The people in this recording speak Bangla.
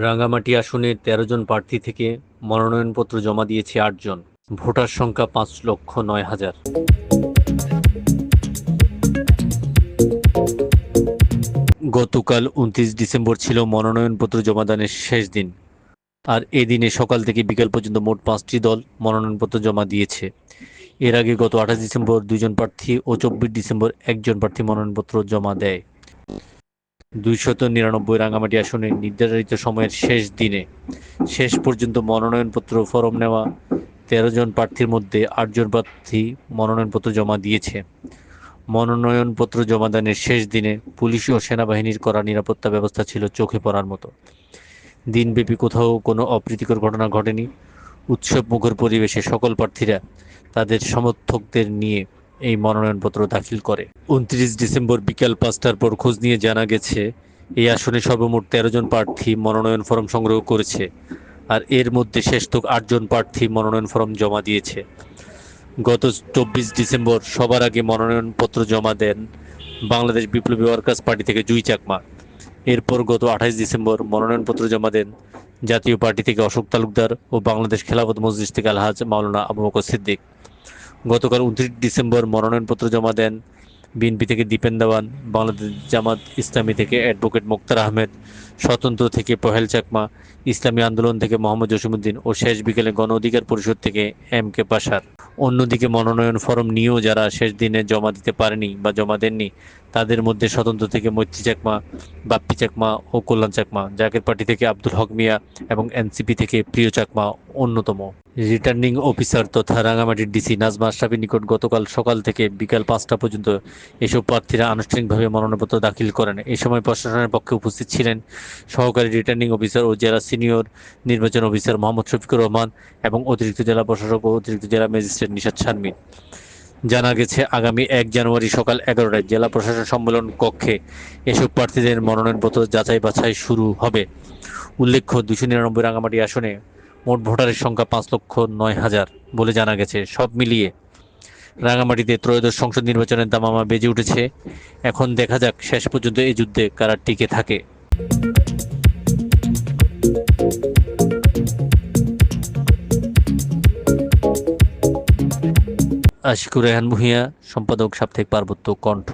রাঙ্গামাটি আসনের ১৩ জন প্রার্থী থেকে মনোনয়নপত্র জমা দিয়েছে ৮ জন। ভোটার সংখ্যা ৫,০৯,০০০। গতকাল ২৯ ডিসেম্বর ছিল মনোনয়নপত্র জমাদানের শেষ দিন। আর এদিনে সকাল থেকে বিকেল পর্যন্ত মোট ৫টি দল মনোনয়নপত্র জমা দিয়েছে। এর আগে গত ২৮ ডিসেম্বর ২ জন প্রার্থী ও ২৪ ডিসেম্বর একজন প্রার্থী মনোনয়নপত্র জমা দেয়। ২৯৯ রাঙ্গামাটি আসনে নির্ধারিত সময়ের শেষ দিনে শেষ পর্যন্ত মনোনয়নপত্র ফরম নেওয়া ১৩ জন প্রার্থীর মধ্যে ৮ জন প্রার্থী মনোনয়নপত্র জমা দিয়েছে। মনোনয়নপত্র জমাদানের শেষ দিনে পুলিশ ও সেনাবাহিনীর কড়া নিরাপত্তা ব্যবস্থা ছিল চোখে পড়ার মতো। দিনব্যাপী কোথাও কোনো অপ্রীতিকর ঘটনা ঘটেনি। উৎসবমুখর পরিবেশে সকল প্রার্থীরা তাদের সমর্থকদের নিয়ে এই মনোনয়নপত্র দাখিল করে। ২৯ ডিসেম্বর বিকাল ৫টার পর খোঁজ নিয়ে জানা গেছে, এই আসনে সর্বমোট ১৩ জন প্রার্থী মনোনয়ন ফরম সংগ্রহ করেছে। আর এর মধ্যে শেষতক ৮ জন প্রার্থী মনোনয়ন ফরম জমা দিয়েছে। গত ২৪ ডিসেম্বর সবার আগে মনোনয়নপত্র জমা দেন বাংলাদেশ বিপ্লবী ওয়ার্কার্স পার্টি থেকে জুই চাকমা। এরপর গত ২৮ ডিসেম্বর মনোনয়নপত্র জমা দেন জাতীয় পার্টি থেকে অশোক তালুকদার ও বাংলাদেশ খেলাফত মজলিস থেকে আলহাজ মাওলানা আবু বকর সিদ্দিক। গতকাল ২৯ ডিসেম্বর মনোনয়নপত্র জমা দেন বিএনপি থেকে দীপেন দেওয়ান, বাংলাদেশ জামাত ইসলামী থেকে অ্যাডভোকেট মোক্তার আহমেদ, স্বতন্ত্র থেকে পহেল চাকমা, ইসলামী আন্দোলন থেকে মোহাম্মদ জসিমউদ্দিন ও শেষ বিকেলে গণ অধিকার পরিষদ থেকে এম.কে পাশার। অন্যদিকে মনোনয়ন ফরম নিয়েও যারা শেষ দিনে জমা দিতে পারেনি বা জমা দেননি, তাদের মধ্যে স্বতন্ত্র থেকে মৈত্রী চাকমা, বাপ্পি চাকমা ও কল্যাণ চাকমা, জাকের পার্টি থেকে আব্দুল হক মিয়া এবং এনসিপি থেকে প্রিয় চাকমা অন্যতম। রিটার্নিং অফিসার তথা রাঙ্গামাটির ডিসি নাজমা আশরাফির নিকট গতকাল সকাল থেকে বিকাল ৫টা পর্যন্ত এসব প্রার্থীরা আনুষ্ঠানিকভাবে মনোনয়নপত্র দাখিল করেন। এ সময় প্রশাসনের পক্ষে উপস্থিত ছিলেন সহকারী রিটার্নিং অফিসার ও জেলা সিনিয়র নির্বাচন অফিসার মোহাম্মদ শফিকুর রহমান এবং অতিরিক্ত জেলা প্রশাসক ও অতিরিক্ত জেলা ম্যাজিস্ট্রেট নিশাত শারমিন। জানা গেছে, আগামী ১ জানুয়ারি সকাল ১১টায় জেলা প্রশাসন সম্মেলন কক্ষে এসব প্রার্থীদের মনোনয়নপত্র যাচাই বাছাই শুরু হবে। উল্লেখ্য, ২৯৯ রাঙ্গামাটি আসনে মোট ভোটারের সংখ্যা ৫,০৯,০০০ বলে জানা গেছে। সব মিলিয়ে রাঙ্গামাটিতে ত্রয়োদশ সংসদ নির্বাচনের দামামা বেজে উঠেছে। এখন দেখা যাক শেষ পর্যন্ত এই যুদ্ধে কারা টিকে থাকে। আশিকুর রেহান ভূঁইয়া, সম্পাদক, সাপ্তাহিক পার্বত্য কণ্ঠ।